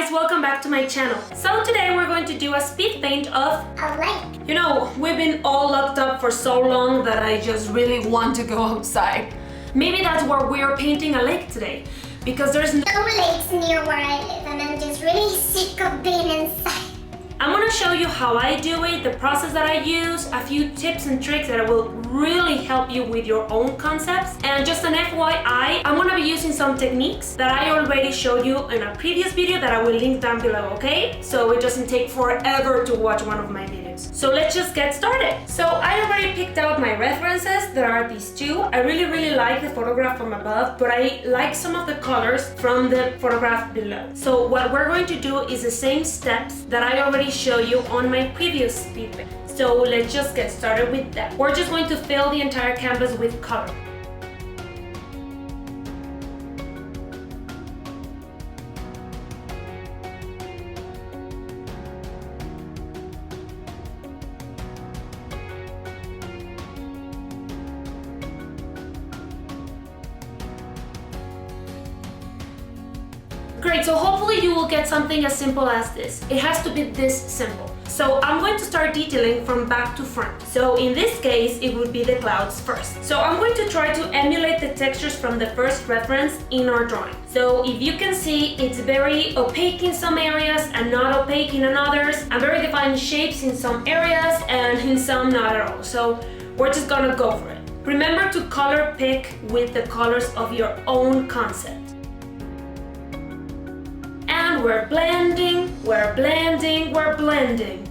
guys, welcome back to my channel. So today we're going to do a speed paint of a lake. You know, we've been all locked up for so long that I just really want to go outside. Maybe that's why we're painting a lake today, because there's no lakes near where I live and I'm just really sick of being inside. I'm gonna show you how I do it, the process that I use, a few tips and tricks that will really help you with your own concepts. And just an FYI, I'm gonna be using some techniques that I already showed you in a previous video that I will link down below, okay? So it doesn't take forever to watch one of my videos. So let's just get started. So I already picked out my references. There are these two. I really like the photograph from above, but I like some of the colors from the photograph below. So what we're going to do is the same steps that I already show you on my previous speed paint. So let's just get started with that. We're just going to fill the entire canvas with color. Great, so hopefully you will get something as simple as this. It has to be this simple. So I'm going to start detailing from back to front. So in this case, it would be the clouds first. So I'm going to try to emulate the textures from the first reference in our drawing. So if you can see, it's very opaque in some areas and not opaque in others, and very defined shapes in some areas and in some not at all. So we're just gonna go for it. Remember to color pick with the colors of your own concept. And we're blending, we're blending, we're blending.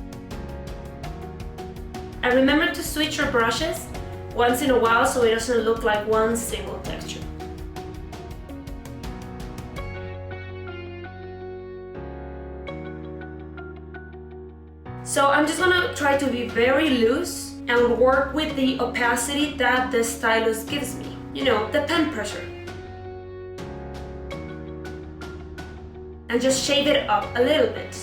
And remember to switch your brushes once in a while so it doesn't look like one single texture. So I'm just gonna try to be very loose and work with the opacity that the stylus gives me. You know, the pen pressure. And just shade it up a little bit.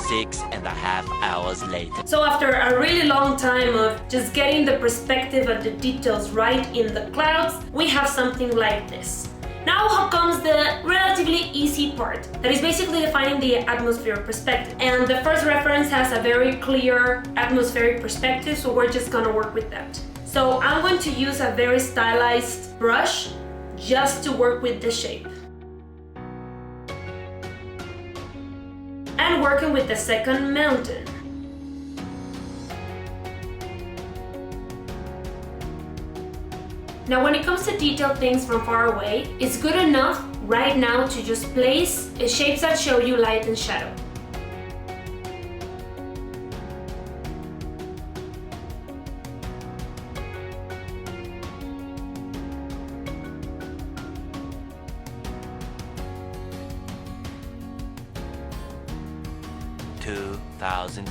Six and a half hours later. So after a really long time of just getting the perspective and the details right in the clouds, we have something like this. Now comes the relatively easy part, that is basically defining the atmospheric perspective. And the first reference has a very clear atmospheric perspective, so we're just gonna work with that. So I'm going to use a very stylized brush just to work with the shape. And working with the second mountain. Now when it comes to detail things from far away, it's good enough right now to just place shapes that show you light and shadow.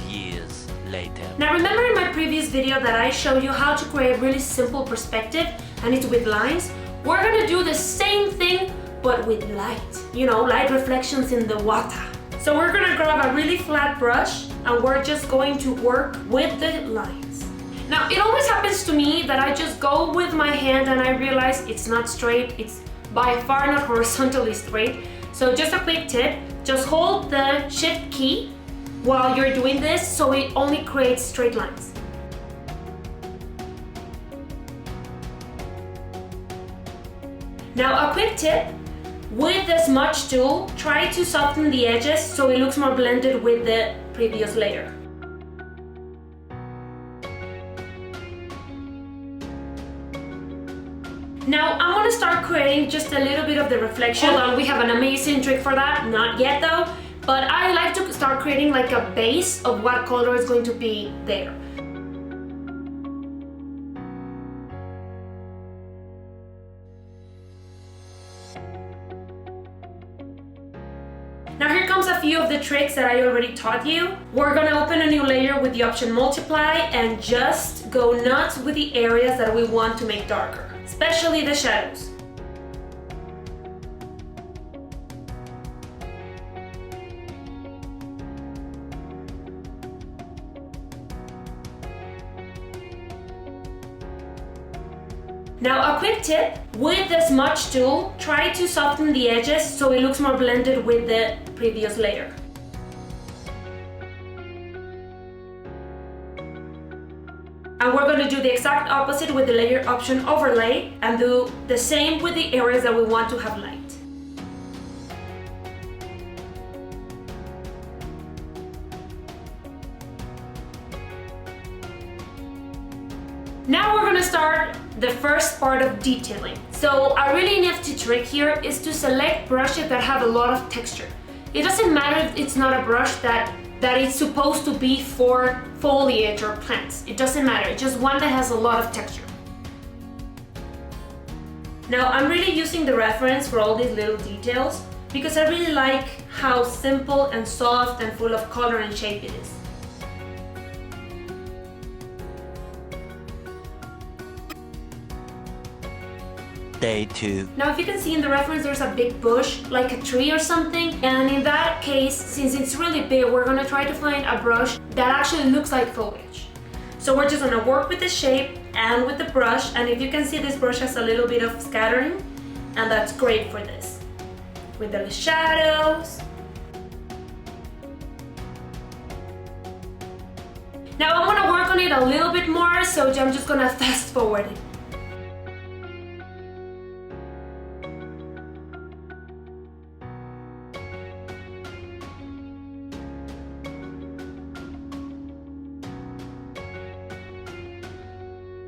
Years later. Now remember in my previous video that I showed you how to create really simple perspective, and it's with lines? We're gonna do the same thing but with light. You know, light reflections in the water. So we're gonna grab a really flat brush and we're just going to work with the lines. Now it always happens to me that I just go with my hand and I realize it's not straight, it's by far not horizontally straight. So just a quick tip, just hold the shift key while you're doing this, so it only creates straight lines. Now a quick tip, with the smudge tool, try to soften the edges so it looks more blended with the previous layer. Now I'm gonna start creating just a little bit of the reflection. Hold on, we have an amazing trick for that, not yet though. But I like to start creating like a base of what color is going to be there. Now here comes a few of the tricks that I already taught you. We're gonna open a new layer with the option multiply and just go nuts with the areas that we want to make darker, especially the shadows. Now a quick tip, with the smudge tool, try to soften the edges so it looks more blended with the previous layer. And we're going to do the exact opposite with the layer option overlay and do the same with the areas that we want to have light. Now we're going to start the first part of detailing. So a really nifty trick here is to select brushes that have a lot of texture. It doesn't matter if it's not a brush that it's supposed to be for foliage or plants. It doesn't matter, just one that has a lot of texture. Now I'm really using the reference for all these little details because I really like how simple and soft and full of color and shape it is. Day 2. Now if you can see in the reference there's a big bush, like a tree or something, and in that case, since it's really big, we're gonna try to find a brush that actually looks like foliage. So we're just gonna work with the shape and with the brush, and if you can see, this brush has a little bit of scattering, and that's great for this. With the shadows. Now I'm gonna work on it a little bit more, so I'm just gonna fast forward it.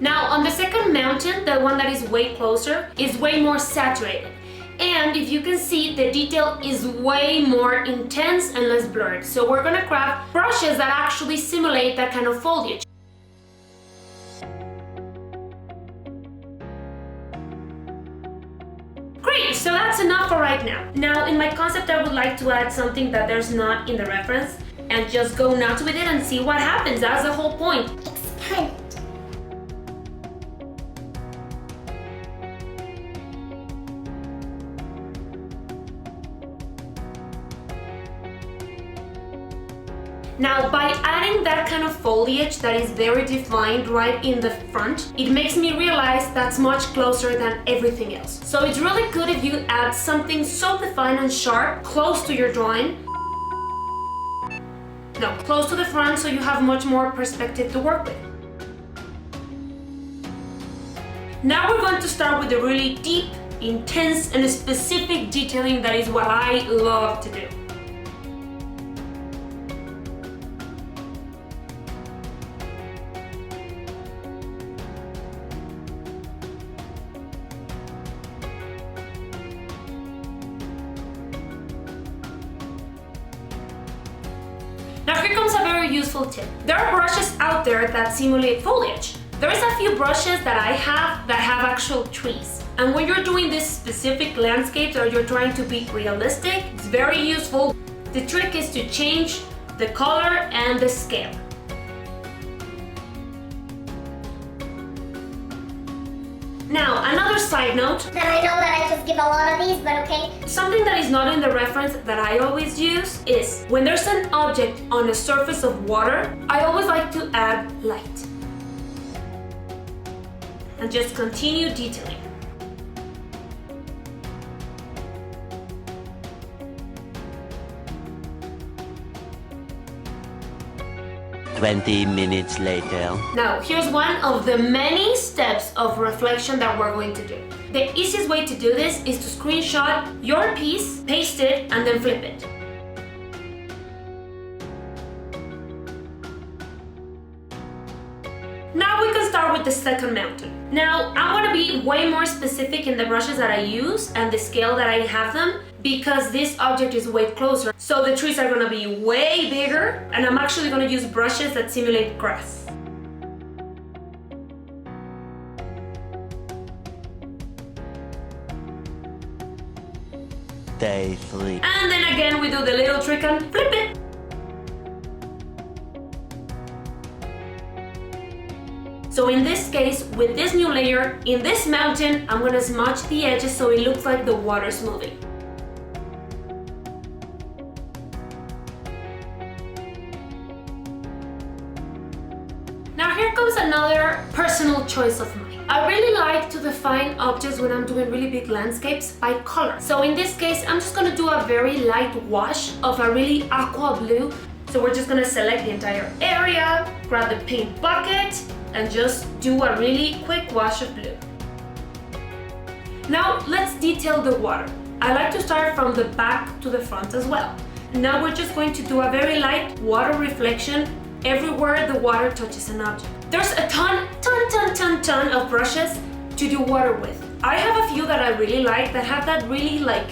Now on the second mountain, the one that is way closer, is way more saturated. And if you can see, the detail is way more intense and less blurred. So we're gonna grab brushes that actually simulate that kind of foliage. Great, so that's enough for right now. Now in my concept, I would like to add something that there's not in the reference and just go nuts with it and see what happens. That's the whole point. Experiment. Now, by adding that kind of foliage that is very defined right in the front, it makes me realize that's much closer than everything else. So it's really good if you add something so defined and sharp close to your drawing. No, close to the front, so you have much more perspective to work with. Now we're going to start with the really deep, intense, and specific detailing that is what I love to do. Now here comes a very useful tip. There are brushes out there that simulate foliage. There is a few brushes that I have that have actual trees. And when you're doing this specific landscapes or you're trying to be realistic, it's very useful. The trick is to change the color and the scale. Now, another side note. Then I know that I just give a lot of these, but okay. Something that is not in the reference that I always use is when there's an object on a surface of water, I always like to add light. And just continue detailing. "20 minutes later." Now, here's one of the many steps of reflection that we're going to do. The easiest way to do this is to screenshot your piece, paste it, and then flip it. Now we can start with the second mountain. Now, I'm going to be way more specific in the brushes that I use and the scale that I have them, because this object is way closer. So the trees are going to be way bigger, and I'm actually going to use brushes that simulate grass. Day 3. And then again we do the little trick and flip it. So in this case, with this new layer, in this mountain, I'm going to smudge the edges so it looks like the water's moving. Now here comes another personal choice of mine. I really like to define objects when I'm doing really big landscapes by color. So in this case, I'm just gonna do a very light wash of a really aqua blue. So we're just gonna select the entire area, grab the paint bucket, and just do a really quick wash of blue. Now let's detail the water. I like to start from the back to the front as well. Now we're just going to do a very light water reflection everywhere the water touches an object. There's a ton of brushes to do water with. I have a few that I really like that have that really like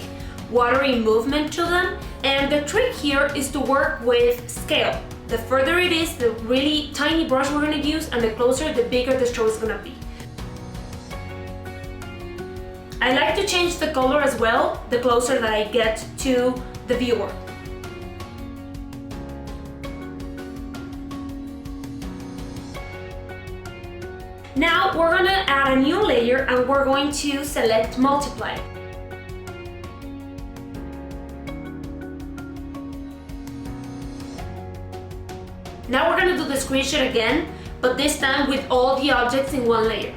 watery movement to them, and the trick here is to work with scale. The further it is, the really tiny brush we're going to use, and the closer, the bigger the stroke is going to be. I like to change the color as well, the closer that I get to the viewer. Now we're going to add a new layer and we're going to select multiply. Now we're going to do the screenshot again, but this time with all the objects in one layer.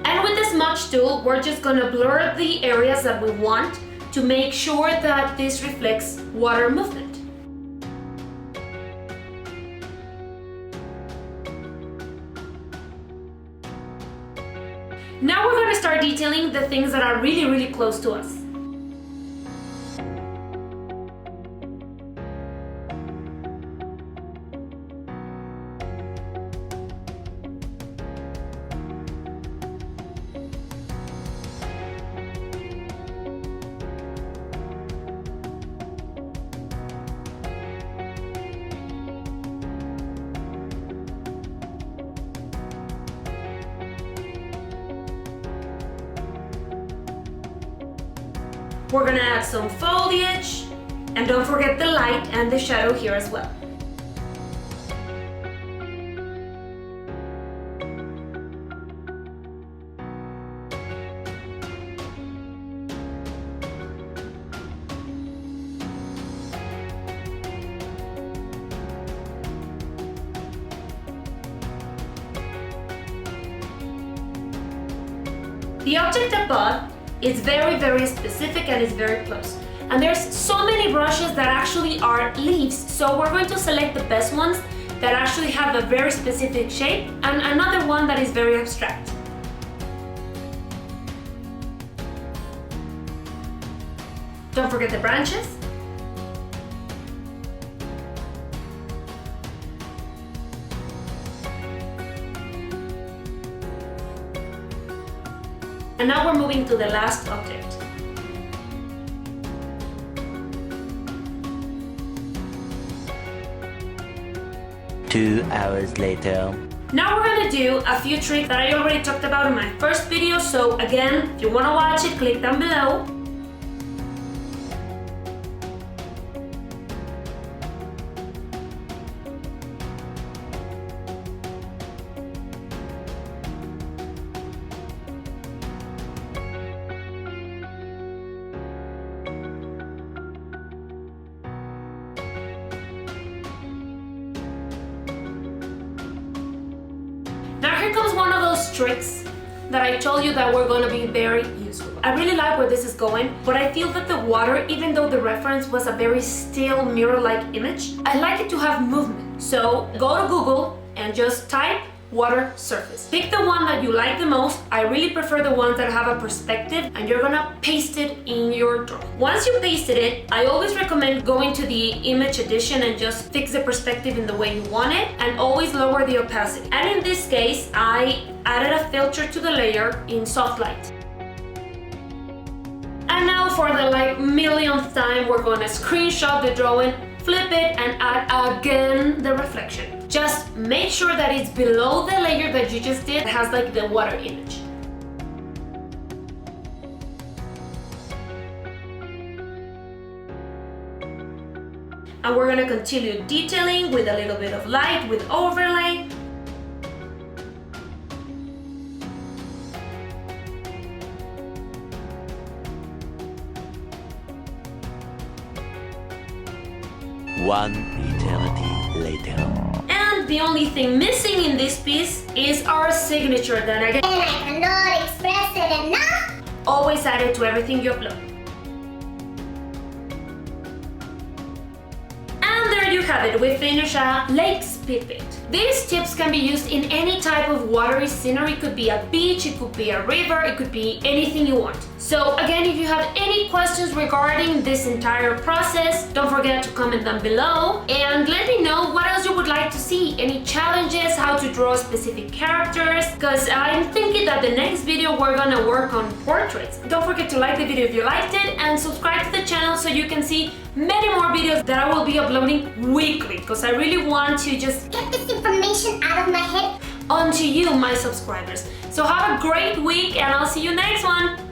And with the smudge tool, we're just going to blur the areas that we want to make sure that this reflects water movement. Now we're going to start detailing the things that are really close to us. We're gonna add some foliage, and don't forget the light and the shadow here as well. The object above is very specific and is very close. And there's so many brushes that actually are leaves, so we're going to select the best ones that actually have a very specific shape and another one that is very abstract. Don't forget the branches. And now we're moving to the last object. Two hours later. Now we're gonna do a few tricks that I already talked about in my first video, so again, if you wanna watch it, click down below. Now here comes one of those tricks that I told you that were going to be very useful. I really like where this is going, but I feel that the water, even though the reference was a very still mirror-like image, I like it to have movement. So go to Google and just type water surface. Pick the one that you like the most. I really prefer the ones that have a perspective, and you're gonna paste it in your drawing. Once you pasted it, I always recommend going to the image edition and just fix the perspective in the way you want it, and always lower the opacity. And in this case, I added a filter to the layer in soft light. And now for the millionth time, we're gonna screenshot the drawing, flip it, and add again the reflection. Just make sure that it's below the layer that you just did. It has the water image. And we're gonna continue detailing with a little bit of light with overlay. One eternity later. And the only thing missing in this piece is our signature that again, And I cannot express it enough. always add it to everything you upload. And there you have it, we finish a lake speed paint. These tips can be used in any type of watery scenery. It could be a beach, it could be a river, it could be anything you want. So again, if you have any questions regarding this entire process, don't forget to comment down below and let me know what else you would like to see. Any challenges, how to draw specific characters, because I'm thinking that the next video we're gonna work on portraits. Don't forget to like the video if you liked it and subscribe to the channel so you can see many more videos that I will be uploading weekly, because I really want to just Get this information out of my head. onto you, my subscribers. So have a great week and I'll see you next one.